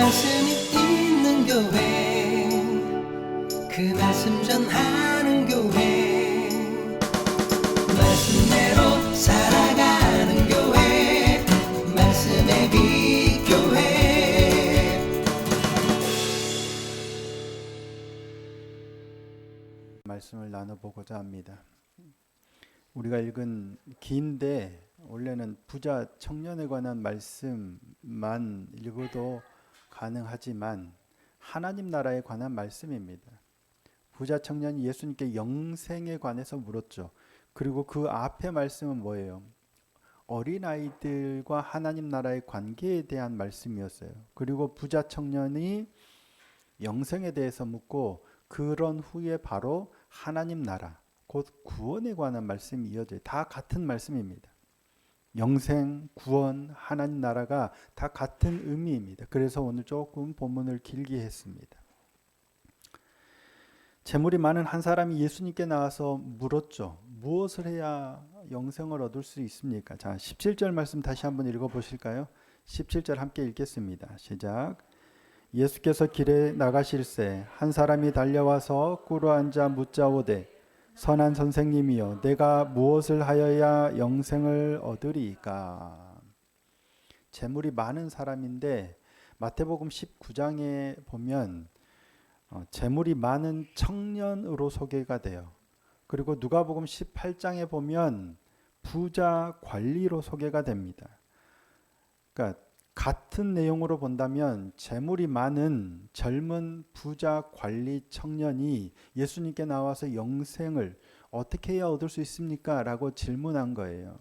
말씀이 있는 교회, 그 말씀 전하는 교회, 말씀대로 살아가는 교회, 말씀의 빛 교회. 말씀을 나눠보고자 합니다. 우리가 읽은 긴데 원래는 부자 청년에 관한 말씀만 읽어도 가능하지만 하나님 나라에 관한 말씀입니다. 부자 청년이 예수님께 영생에 관해서 물었죠. 그리고 그 앞에 말씀은 뭐예요? 어린아이들과 하나님 나라의 관계에 대한 말씀이었어요. 그리고 부자 청년이 영생에 대해서 묻고 그런 후에 바로 하나님 나라, 곧 구원에 관한 말씀이 이어져요. 다 같은 말씀입니다. 영생, 구원, 하나님 나라가 다 같은 의미입니다. 그래서 오늘 조금 본문을 길게 했습니다. 재물이 많은 한 사람이 예수님께 나와서 물었죠. 무엇을 해야 영생을 얻을 수 있습니까? 자, 17절 말씀 다시 한번 읽어보실까요? 17절 함께 읽겠습니다. 시작. 예수께서 길에 나가실새 한 사람이 달려와서 꿇어 앉아 묻자오되 선한 선생님이여 내가 무엇을 하여야 영생을 얻으리이까? 재물이 많은 사람인데 마태복음 19장에 보면 재물이 많은 청년으로 소개가 돼요. 그리고 누가복음 18장에 보면 부자 관리로 소개가 됩니다. 그러니까 같은 내용으로 본다면 재물이 많은 젊은 부자 관리 청년이 예수님께 나와서 영생을 어떻게 해야 얻을 수 있습니까? 라고 질문한 거예요.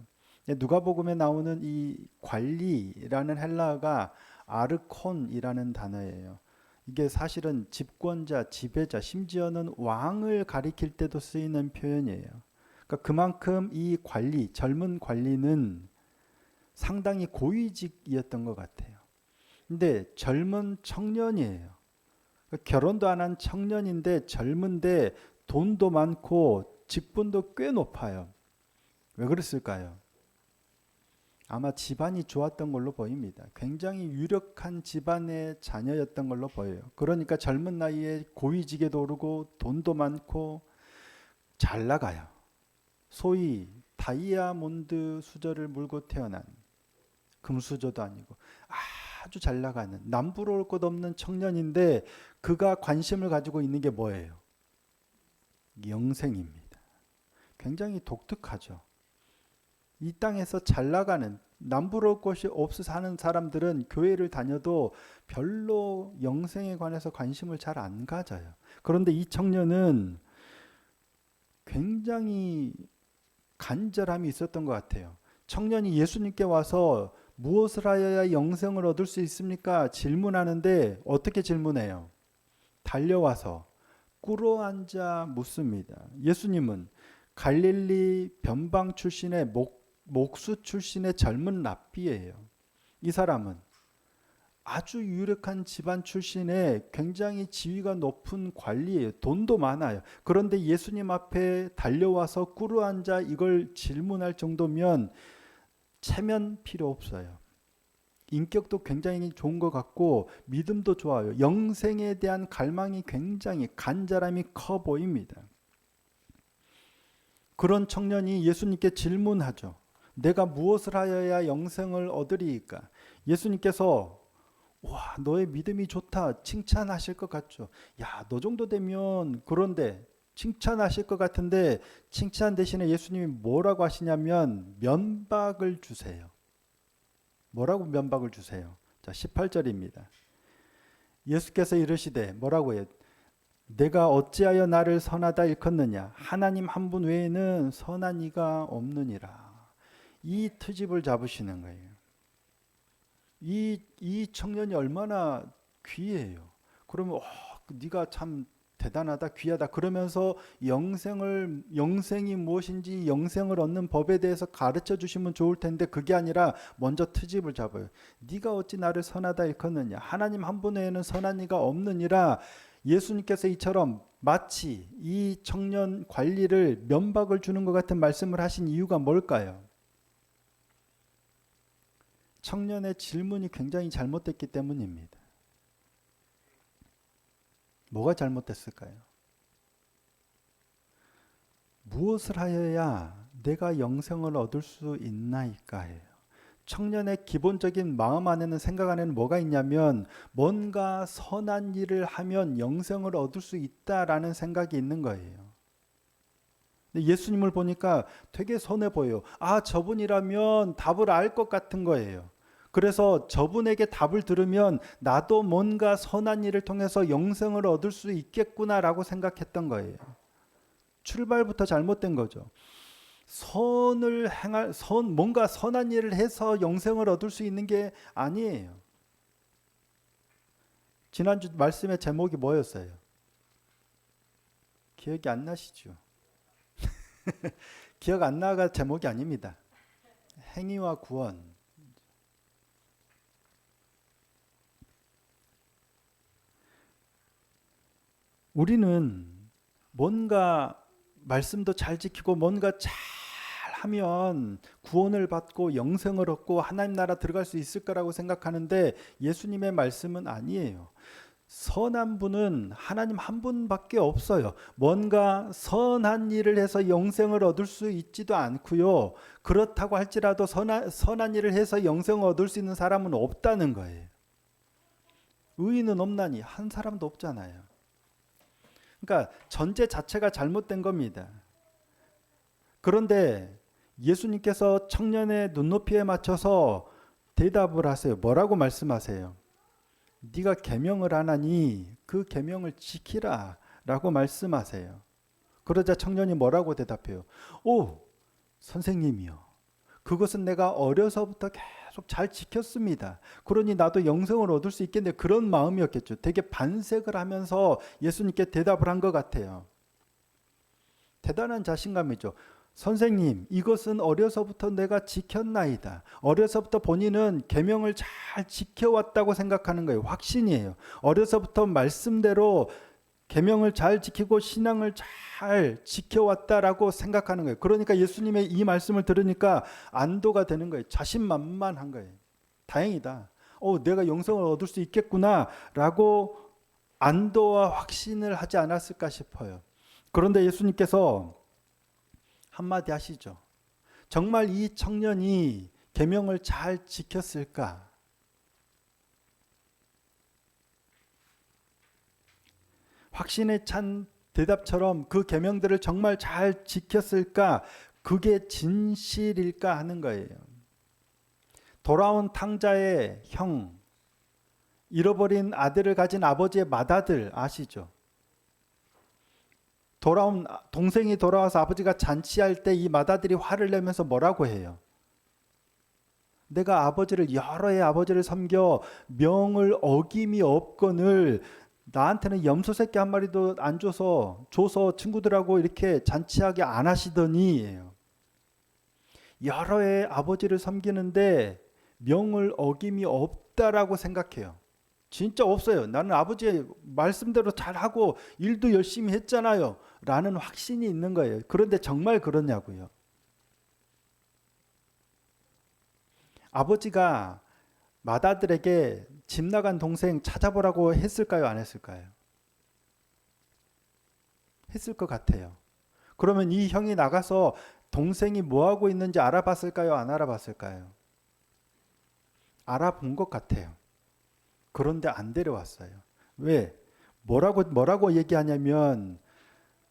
누가복음에 나오는 이 관리라는 헬라어가 아르콘이라는 단어예요. 이게 사실은 집권자, 지배자, 심지어는 왕을 가리킬 때도 쓰이는 표현이에요. 그러니까 그만큼 이 관리, 젊은 관리는 상당히 고위직이었던 것 같아요. 근데 젊은 청년이에요. 결혼도 안 한 청년인데 젊은데 돈도 많고 직분도 꽤 높아요. 왜 그랬을까요? 아마 집안이 좋았던 걸로 보입니다. 굉장히 유력한 집안의 자녀였던 걸로 보여요. 그러니까 젊은 나이에 고위직에도 오르고 돈도 많고 잘 나가요. 소위 다이아몬드 수저를 물고 태어난, 금수저도 아니고 아주 잘 나가는 남부러울 것 없는 청년인데 그가 관심을 가지고 있는 게 뭐예요? 영생입니다. 굉장히 독특하죠. 이 땅에서 잘 나가는 남부러울 것이 없어 사는 사람들은 교회를 다녀도 별로 영생에 관해서 관심을 잘 안 가져요. 그런데 이 청년은 굉장히 간절함이 있었던 것 같아요. 청년이 예수님께 와서 무엇을 하여야 영생을 얻을 수 있습니까? 질문하는데 어떻게 질문해요? 달려와서 꿇어 앉아 묻습니다. 예수님은 갈릴리 변방 출신의 목수 출신의 젊은 랍비예요. 이 사람은 아주 유력한 집안 출신의 굉장히 지위가 높은 관리예요. 돈도 많아요. 그런데 예수님 앞에 달려와서 꿇어 앉아 이걸 질문할 정도면 체면 필요 없어요. 인격도 굉장히 좋은 것 같고 믿음도 좋아요. 영생에 대한 갈망이 굉장히 간절함이 커 보입니다. 그런 청년이 예수님께 질문하죠. 내가 무엇을 하여야 영생을 얻으리이까? 예수님께서 와, 너의 믿음이 좋다 칭찬하실 것 같죠. 야, 너 정도 되면 그런데 칭찬하실 것 같은데 칭찬 대신에 예수님이 뭐라고 하시냐면 면박을 주세요. 뭐라고 면박을 주세요? 자, 18절입니다. 예수께서 이르시되 뭐라고 해요? 내가 어찌하여 나를 선하다 일컫느냐? 하나님 한 분 외에는 선한 이가 없느니라. 이 트집을 잡으시는 거예요. 이 청년이 얼마나 귀해요. 그러면 네가 참 대단하다, 귀하다 그러면서 영생이 무엇인지 영생을 얻는 법에 대해서 가르쳐 주시면 좋을 텐데 그게 아니라 먼저 트집을 잡아요. 네가 어찌 나를 선하다 일컫느냐? 하나님 한 분 외에는 선한 이가 없느니라. 예수님께서 이처럼 마치 이 청년 관리를 면박을 주는 것 같은 말씀을 하신 이유가 뭘까요? 청년의 질문이 굉장히 잘못됐기 때문입니다. 뭐가 잘못됐을까요? 무엇을 하여야 내가 영생을 얻을 수 있나이까예요. 청년의 기본적인 마음 안에는, 생각 안에는 뭐가 있냐면 뭔가 선한 일을 하면 영생을 얻을 수 있다라는 생각이 있는 거예요. 근데 예수님을 보니까 되게 선해 보여요. 아, 저분이라면 답을 알 것 같은 거예요. 그래서 저분에게 답을 들으면 나도 뭔가 선한 일을 통해서 영생을 얻을 수 있겠구나라고 생각했던 거예요. 출발부터 잘못된 거죠. 뭔가 선한 일을 해서 영생을 얻을 수 있는 게 아니에요. 지난주 말씀의 제목이 뭐였어요? 기억이 안 나시죠? 기억 안 나가 제목이 아닙니다. 행위와 구원. 우리는 뭔가 말씀도 잘 지키고 뭔가 잘 하면 구원을 받고 영생을 얻고 하나님 나라 들어갈 수 있을 거라고 생각하는데 예수님의 말씀은 아니에요. 선한 분은 하나님 한 분밖에 없어요. 뭔가 선한 일을 해서 영생을 얻을 수 있지도 않고요. 그렇다고 할지라도 선한 일을 해서 영생을 얻을 수 있는 사람은 없다는 거예요. 의인은 없나니 한 사람도 없잖아요. 그러니까 전제 자체가 잘못된 겁니다. 그런데 예수님께서 청년의 눈높이에 맞춰서 대답을 하세요. 뭐라고 말씀하세요? 네가 계명을 안 하니 그 계명을 지키라 라고 말씀하세요. 그러자 청년이 뭐라고 대답해요? 오, 선생님이요. 그것은 내가 어려서부터 계속 잘 지켰습니다. 그러니 나도 영생을 얻을 수 있겠네. 그런 마음이었겠죠. 되게 반색을 하면서 예수님께 대답을 한 것 같아요. 대단한 자신감이죠. 선생님, 이것은 어려서부터 내가 지켰나이다. 어려서부터 본인은 계명을 잘 지켜왔다고 생각하는 거예요. 확신이에요. 어려서부터 말씀대로 계명을 잘 지키고 신앙을 잘 지켜왔다라고 생각하는 거예요. 그러니까 예수님의 이 말씀을 들으니까 안도가 되는 거예요. 자신만만한 거예요. 다행이다. 내가 영생을 얻을 수 있겠구나라고 안도와 확신을 하지 않았을까 싶어요. 그런데 예수님께서 한마디 하시죠. 정말 이 청년이 계명을 잘 지켰을까? 확신에 찬 대답처럼 그 계명들을 정말 잘 지켰을까? 그게 진실일까 하는 거예요. 돌아온 탕자의 형, 잃어버린 아들을 가진 아버지의 맏아들 아시죠? 돌아온 동생이 돌아와서 아버지가 잔치할 때 이 맏아들이 화를 내면서 뭐라고 해요? 내가 여러 해 아버지를 섬겨 명을 어김이 없거늘 나한테는 염소 새끼 한 마리도 안 줘서 친구들하고 이렇게 잔치하게 안 하시더니 여러 해 아버지를 섬기는데 명을 어김이 없다라고 생각해요. 진짜 없어요. 나는 아버지의 말씀대로 잘하고 일도 열심히 했잖아요. 라는 확신이 있는 거예요. 그런데 정말 그러냐고요. 아버지가 맏아들에게 집 나간 동생 찾아보라고 했을까요? 안 했을까요? 했을 것 같아요. 그러면 이 형이 나가서 동생이 뭐하고 있는지 알아봤을까요? 안 알아봤을까요? 알아본 것 같아요. 그런데 안 데려왔어요. 왜? 뭐라고 얘기하냐면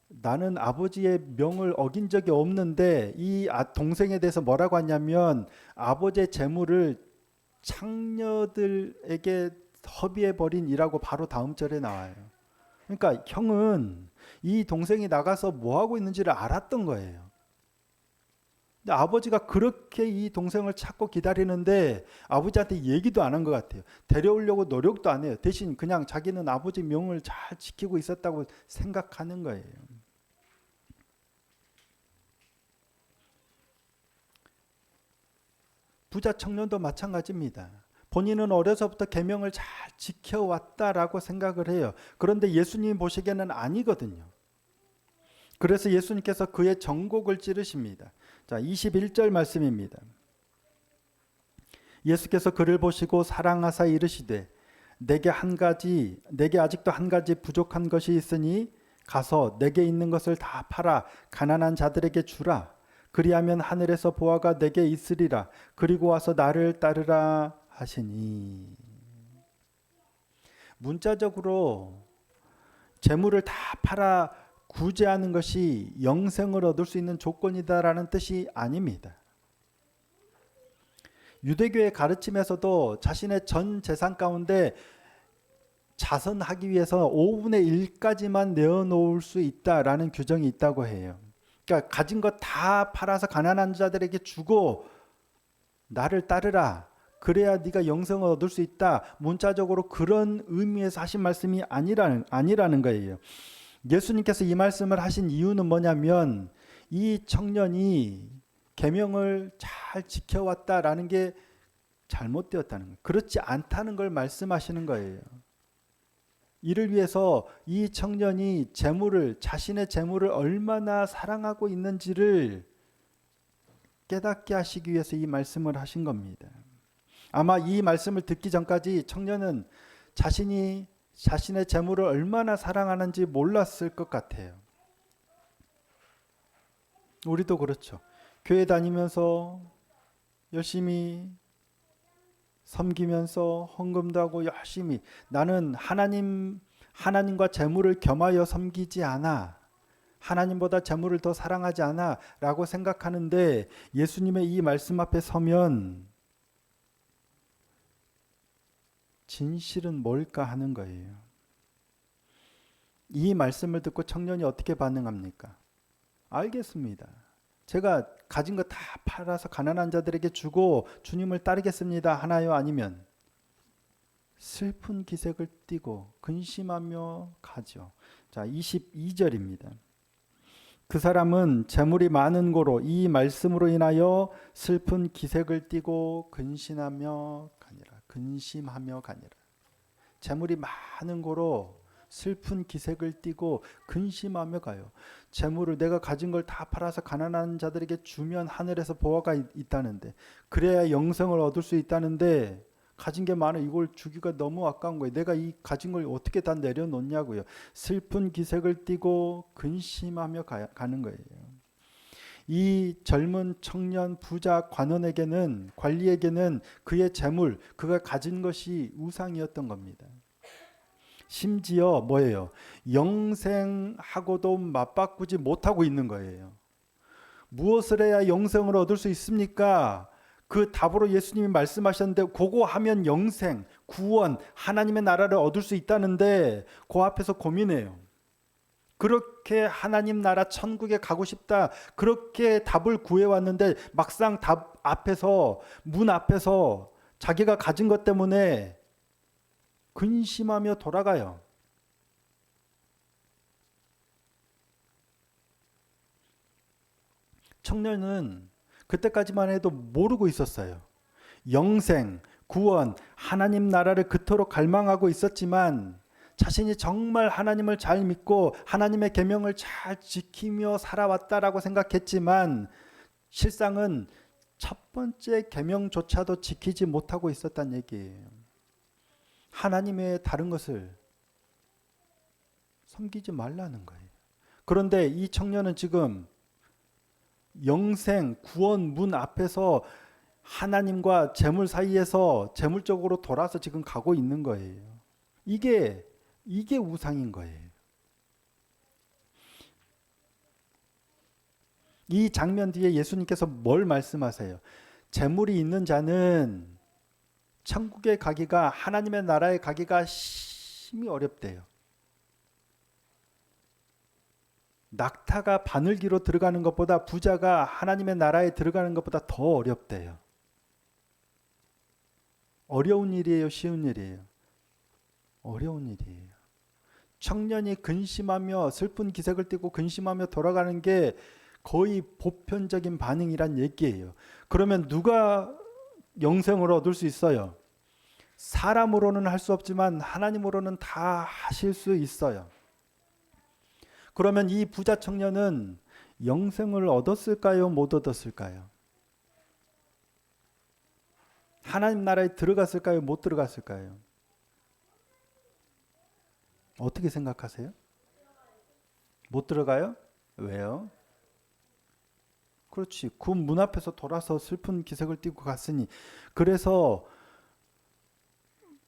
나는 아버지의 명을 어긴 적이 없는데 이 동생에 대해서 뭐라고 하냐면 아버지의 재물을 창녀들에게 허비해버린이라고 바로 다음 절에 나와요. 그러니까 형은 이 동생이 나가서 뭐하고 있는지를 알았던 거예요. 근데 아버지가 그렇게 이 동생을 찾고 기다리는데 아버지한테 얘기도 안 한 것 같아요. 데려오려고 노력도 안 해요. 대신 그냥 자기는 아버지 명을 잘 지키고 있었다고 생각하는 거예요. 부자 청년도 마찬가지입니다. 본인은 어려서부터 계명을 잘 지켜왔다라고 생각을 해요. 그런데 예수님 보시기에는 아니거든요. 그래서 예수님께서 그의 정곡을 찌르십니다. 자, 21절 말씀입니다. 예수께서 그를 보시고 사랑하사 이르시되 내게 아직도 한 가지 부족한 것이 있으니 가서 내게 있는 것을 다 팔아 가난한 자들에게 주라. 그리하면 하늘에서 보화가 내게 있으리라. 그리고 와서 나를 따르라 하시니. 문자적으로 재물을 다 팔아 구제하는 것이 영생을 얻을 수 있는 조건이다라는 뜻이 아닙니다. 유대교의 가르침에서도 자신의 전 재산 가운데 자선하기 위해서 5분의 1까지만 내어놓을 수 있다라는 규정이 있다고 해요. 그러니까 가진 것 다 팔아서 가난한 자들에게 주고 나를 따르라. 그래야 네가 영생을 얻을 수 있다. 문자적으로 그런 의미에서 하신 말씀이 아니라는 거예요. 예수님께서 이 말씀을 하신 이유는 뭐냐면 이 청년이 계명을 잘 지켜왔다라는 게 잘못되었다는 거예요. 그렇지 않다는 걸 말씀하시는 거예요. 이를 위해서 이 청년이 자신의 재물을 얼마나 사랑하고 있는지를 깨닫게 하시기 위해서 이 말씀을 하신 겁니다. 아마 이 말씀을 듣기 전까지 청년은 자신의 재물을 얼마나 사랑하는지 몰랐을 것 같아요. 우리도 그렇죠. 교회 다니면서 열심히 섬기면서 헌금도 하고 열심히 나는 하나님과 재물을 겸하여 섬기지 않아. 하나님보다 재물을 더 사랑하지 않아 라고 생각하는데 예수님의 이 말씀 앞에 서면 진실은 뭘까 하는 거예요. 이 말씀을 듣고 청년이 어떻게 반응합니까? 알겠습니다. 제가 가진 거 다 팔아서 가난한 자들에게 주고 주님을 따르겠습니다 하나요? 아니면 슬픈 기색을 띠고 근심하며 가죠. 자, 22절입니다. 그 사람은 재물이 많은 고로 이 말씀으로 인하여 슬픈 기색을 띠고 근심하며 가니라. 재물이 많은 고로 슬픈 기색을 띠고 근심하며 가요. 재물을 내가 가진 걸 다 팔아서 가난한 자들에게 주면 하늘에서 보화가 있다는데, 그래야 영생을 얻을 수 있다는데 가진 게 많아. 이걸 주기가 너무 아까운 거예요. 내가 이 가진 걸 어떻게 다 내려놓냐고요. 슬픈 기색을 띠고 근심하며 가는 거예요. 이 젊은 청년 부자 관리에게는 그의 재물, 그가 가진 것이 우상이었던 겁니다. 심지어 뭐예요? 영생하고도 맞바꾸지 못하고 있는 거예요. 무엇을 해야 영생을 얻을 수 있습니까? 그 답으로 예수님이 말씀하셨는데 그거 하면 영생, 구원, 하나님의 나라를 얻을 수 있다는데 그 앞에서 고민해요. 그렇게 하나님 나라 천국에 가고 싶다. 그렇게 답을 구해왔는데 막상 문 앞에서 자기가 가진 것 때문에 근심하며 돌아가요. 청년은 그때까지만 해도 모르고 있었어요. 영생, 구원, 하나님 나라를 그토록 갈망하고 있었지만 자신이 정말 하나님을 잘 믿고 하나님의 계명을 잘 지키며 살아왔다라고 생각했지만 실상은 첫 번째 계명조차도 지키지 못하고 있었다는 얘기예요. 하나님의 다른 것을 섬기지 말라는 거예요. 그런데 이 청년은 지금 영생, 구원 문 앞에서 하나님과 재물 사이에서 재물적으로 돌아서 지금 가고 있는 거예요. 이게 우상인 거예요. 이 장면 뒤에 예수님께서 뭘 말씀하세요? 재물이 있는 자는 천국에 가기가, 하나님의 나라에 가기가 심히 어렵대요. 낙타가 바늘기로 들어가는 것보다 부자가 하나님의 나라에 들어가는 것보다 더 어렵대요. 어려운 일이에요? 쉬운 일이에요? 어려운 일이에요. 청년이 근심하며 슬픈 기색을 띠고 근심하며 돌아가는 게 거의 보편적인 반응이란 얘기예요. 그러면 누가 영생을 얻을 수 있어요? 사람으로는 할 수 없지만 하나님으로는 다 하실 수 있어요. 그러면 이 부자 청년은 영생을 얻었을까요? 못 얻었을까요? 하나님 나라에 들어갔을까요? 못 들어갔을까요? 어떻게 생각하세요? 못 들어가요? 왜요? 그렇지. 그 문 앞에서 돌아서 슬픈 기색을 띠고 갔으니. 그래서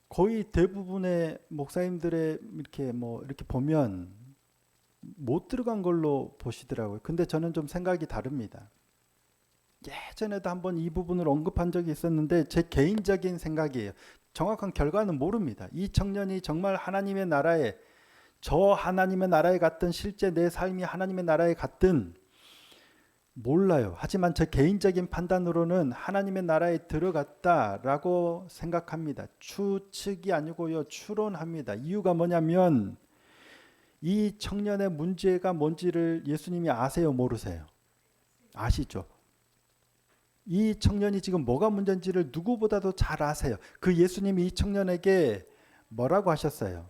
거의 대부분의 목사님들의 이렇게 보면 못 들어간 걸로 보시더라고요. 근데 저는 좀 생각이 다릅니다. 예전에도 한번 이 부분을 언급한 적이 있었는데 제 개인적인 생각이에요. 정확한 결과는 모릅니다. 이 청년이 정말 하나님의 나라에 저 하나님의 나라에 갔든 실제 내 삶이 하나님의 나라에 갔든 몰라요. 하지만 제 개인적인 판단으로는 하나님의 나라에 들어갔다라고 생각합니다. 추측이 아니고요. 추론합니다. 이유가 뭐냐면 이 청년의 문제가 뭔지를 예수님이 아세요? 모르세요? 아시죠? 이 청년이 지금 뭐가 문제인지를 누구보다도 잘 아세요. 그 예수님이 이 청년에게 뭐라고 하셨어요?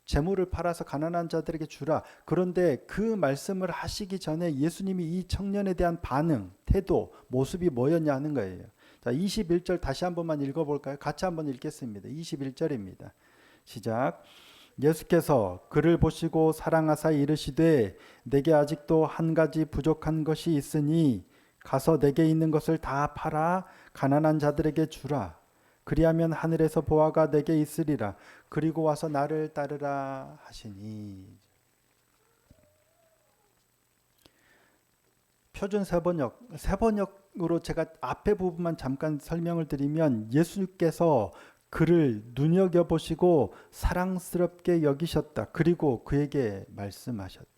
재물을 팔아서 가난한 자들에게 주라. 그런데 그 말씀을 하시기 전에 예수님이 이 청년에 대한 반응, 태도, 모습이 뭐였냐 하는 거예요. 자, 21절 다시 한 번만 읽어볼까요? 같이 한번 읽겠습니다. 21절입니다. 시작. 예수께서 그를 보시고 사랑하사 이르시되 내게 아직도 한 가지 부족한 것이 있으니 가서 내게 있는 것을 다 팔아 가난한 자들에게 주라. 그리하면 하늘에서 보화가 내게 있으리라. 그리고 와서 나를 따르라 하시니. 표준 세번역으로 제가 앞에 부분만 잠깐 설명을 드리면 예수께서 그를 눈여겨보시고 사랑스럽게 여기셨다. 그리고 그에게 말씀하셨다.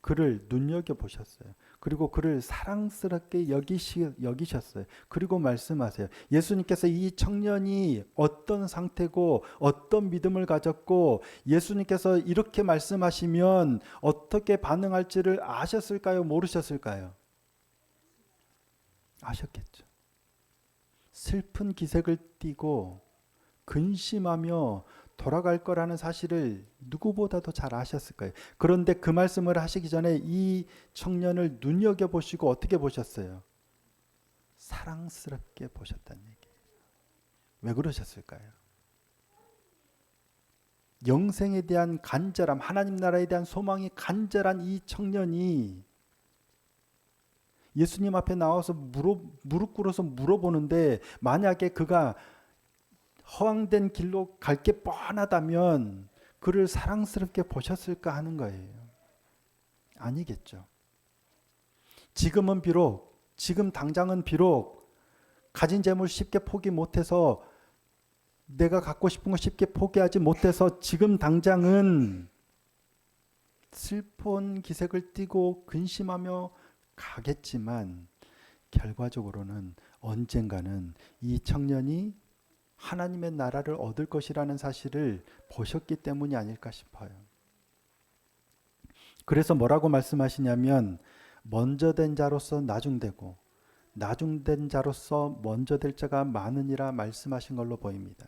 그를 눈여겨보셨어요. 그리고 그를 사랑스럽게 여기셨어요. 그리고 말씀하세요. 예수님께서 이 청년이 어떤 상태고 어떤 믿음을 가졌고 예수님께서 이렇게 말씀하시면 어떻게 반응할지를 아셨을까요? 모르셨을까요? 아셨겠죠. 슬픈 기색을 띠고 근심하며 돌아갈 거라는 사실을 누구보다도 잘 아셨을 거예요. 그런데 그 말씀을 하시기 전에 이 청년을 눈여겨보시고 어떻게 보셨어요? 사랑스럽게 보셨다는 얘기예요. 왜 그러셨을까요? 영생에 대한 간절함, 하나님 나라에 대한 소망이 간절한 이 청년이 예수님 앞에 나와서 무릎 꿇어서 물어보는데 만약에 그가 허황된 길로 갈 게 뻔하다면 그를 사랑스럽게 보셨을까 하는 거예요. 아니겠죠. 지금 당장은 비록 가진 재물 쉽게 포기 못해서 내가 갖고 싶은 거 쉽게 포기하지 못해서 지금 당장은 슬픈 기색을 띠고 근심하며 가겠지만 결과적으로는 언젠가는 이 청년이 하나님의 나라를 얻을 것이라는 사실을 보셨기 때문이 아닐까 싶어요. 그래서 뭐라고 말씀하시냐면 먼저 된 자로서 나중되고 나중된 자로서 먼저 될 자가 많으니라 말씀하신 걸로 보입니다.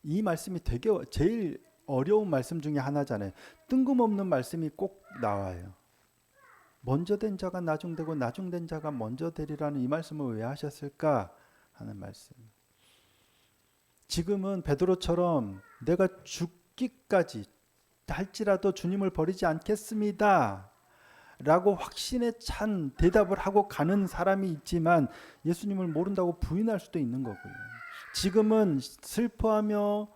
이 말씀이 되게 제일 어려운 말씀 중에 하나잖아요. 뜬금없는 말씀이 꼭 나와요. 먼저 된 자가 나중되고 나중된 자가 먼저 되리라는 이 말씀을 왜 하셨을까 하는 말씀. 지금은 베드로처럼 내가 죽기까지 할지라도 주님을 버리지 않겠습니다 라고 확신에 찬 대답을 하고 가는 사람이 있지만 예수님을 모른다고 부인할 수도 있는 거고요. 지금은 슬퍼하며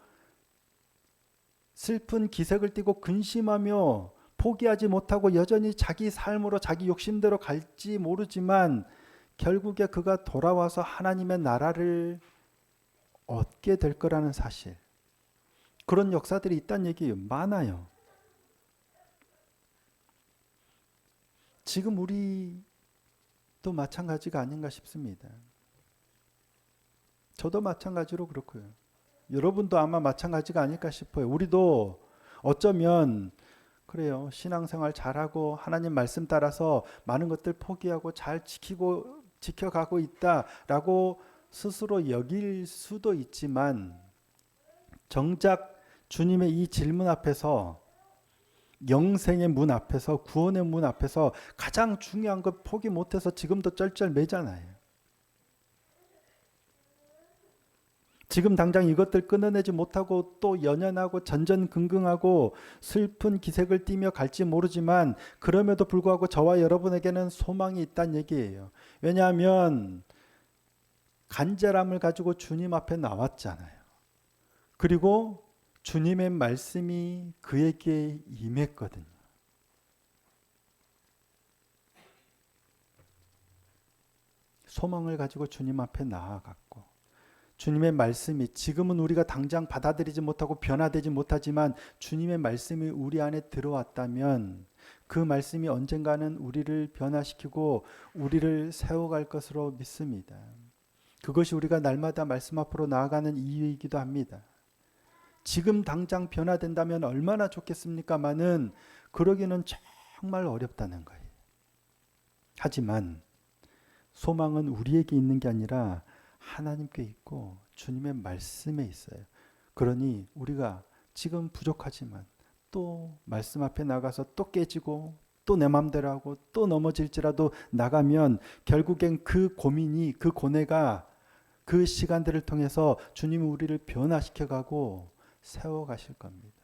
슬픈 기색을 띠고 근심하며 포기하지 못하고 여전히 자기 삶으로 자기 욕심대로 갈지 모르지만 결국에 그가 돌아와서 하나님의 나라를 얻게 될 거라는 사실. 그런 역사들이 있다는 얘기예요. 많아요. 지금 우리도 마찬가지가 아닌가 싶습니다. 저도 마찬가지로 그렇고요. 여러분도 아마 마찬가지가 아닐까 싶어요. 우리도 어쩌면 그래요. 신앙생활 잘하고 하나님 말씀 따라서 많은 것들 포기하고 잘 지켜가고 있다라고 스스로 여길 수도 있지만 정작 주님의 이 질문 앞에서 영생의 문 앞에서 구원의 문 앞에서 가장 중요한 것 포기 못해서 지금도 쩔쩔매잖아요. 지금 당장 이것들 끊어내지 못하고 또 연연하고 전전긍긍하고 슬픈 기색을 띠며 갈지 모르지만 그럼에도 불구하고 저와 여러분에게는 소망이 있다는 얘기예요. 왜냐하면 간절함을 가지고 주님 앞에 나왔잖아요. 그리고 주님의 말씀이 그에게 임했거든요. 소망을 가지고 주님 앞에 나아갔고 주님의 말씀이 지금은 우리가 당장 받아들이지 못하고 변화되지 못하지만 주님의 말씀이 우리 안에 들어왔다면 그 말씀이 언젠가는 우리를 변화시키고 우리를 세워갈 것으로 믿습니다. 그것이 우리가 날마다 말씀 앞으로 나아가는 이유이기도 합니다. 지금 당장 변화된다면 얼마나 좋겠습니까마는 그러기는 정말 어렵다는 거예요. 하지만 소망은 우리에게 있는 게 아니라 하나님께 있고 주님의 말씀에 있어요. 그러니 우리가 지금 부족하지만 또 말씀 앞에 나가서 또 깨지고 또 내 맘대로 하고 또 넘어질지라도 나가면 결국엔 그 고민이 그 고뇌가 그 시간들을 통해서 주님이 우리를 변화시켜가고 세워가실 겁니다.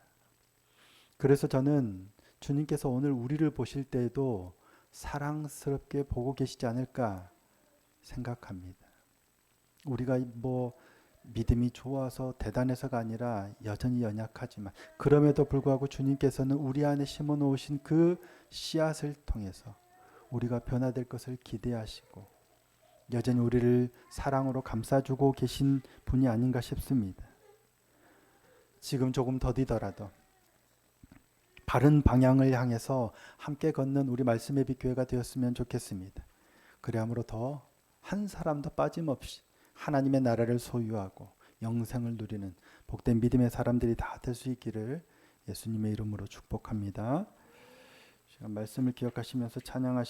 그래서 저는 주님께서 오늘 우리를 보실 때에도 사랑스럽게 보고 계시지 않을까 생각합니다. 우리가 뭐 믿음이 좋아서 대단해서가 아니라 여전히 연약하지만 그럼에도 불구하고 주님께서는 우리 안에 심어 놓으신 그 씨앗을 통해서 우리가 변화될 것을 기대하시고 여전히 우리를 사랑으로 감싸주고 계신 분이 아닌가 싶습니다. 지금 조금 더디더라도 바른 방향을 향해서 함께 걷는 우리 말씀의 빛 교회가 되었으면 좋겠습니다. 그리함으로 더 한 사람도 빠짐없이 하나님의 나라를 소유하고 영생을 누리는 복된 믿음의 사람들이 다 될 수 있기를 예수님의 이름으로 축복합니다. 말씀을 기억하시면서 찬양하시